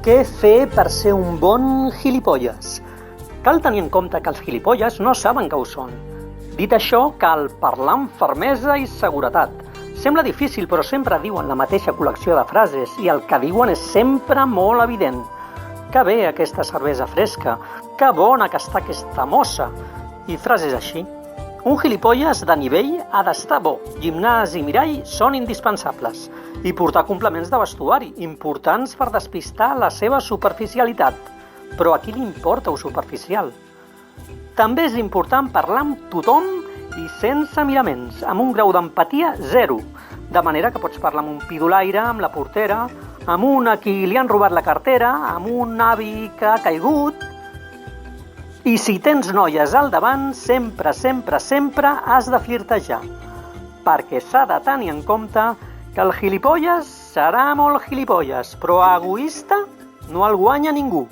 Què fer per ser un bon gilipolles? Cal tenir en compte que els gilipolles no saben que ho són. Dit això, cal parlar amb fermesa i seguretat. Sembla difícil, però sempre diuen la mateixa col·lecció de frases i el que diuen és sempre molt evident. Que bé aquesta cervesa fresca, que bona que està aquesta mossa, i frases així. Un gilipolles de nivell ha d'estar bo. Gimnàs i mirall són indispensables. I portar complements de vestuari, importants per despistar la seva superficialitat. Però a qui li importa ho superficial? També és important parlar amb tothom i sense miraments, amb un grau d'empatia 0. De manera que pots parlar amb un pidolaire, amb la portera, amb un a qui li han robat la cartera, amb un avi que ha caigut. I si tens noies al davant, sempre has de flirtejar. Perquè s'ha de tenir en compte que el gilipolles serà molt gilipolles, però egoista no el guanya ningú.